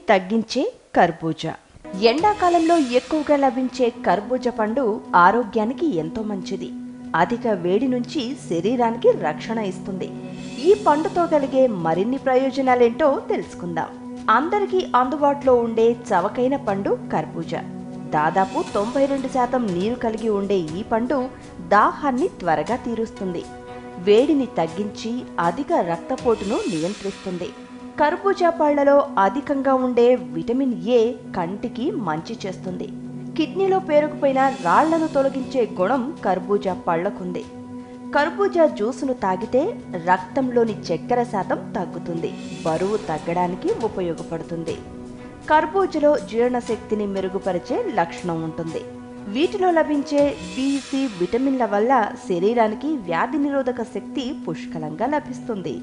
తగ్గించే కర్బూజా. ఎండాకాలంలో ఎక్కువగా లభించే కర్బూజా పండు ఆరోగ్యానికి ఎంతో మంచిది. అధిక వేడి నుంచి శరీరానికి రక్షణ ఇస్తుంది. ఈ పండుతో కలిగే మరిన్ని ప్రయోజనాలేంటో తెలుసుకుందాం. అందరికీ అందుబాటులో ఉండే చవకైన పండు కర్బూజా. దాదాపు 92% నీరు కలిగి ఉండే ఈ పండు దాహాన్ని త్వరగా తీరుస్తుంది. వేడిని తగ్గించి అధిక రక్తపోటును నియంత్రిస్తుంది. కర్బూజా పళ్లలో అధికంగా ఉండే విటమిన్ ఏ కంటికి మంచి చేస్తుంది. కిడ్నీలో పేరుకుపోయిన రాళ్లను తొలగించే గుణం కర్బూజా పళ్లకుంది. కర్బూజా జ్యూసును తాగితే రక్తంలోని చక్కెర శాతం తగ్గుతుంది. బరువు తగ్గడానికి ఉపయోగపడుతుంది. కర్బూజాలో జీర్ణశక్తిని మెరుగుపరిచే లక్షణం ఉంటుంది. వీటిలో లభించే బి, సి విటమిన్ల వల్ల శరీరానికి వ్యాధి నిరోధక శక్తి పుష్కలంగా లభిస్తుంది.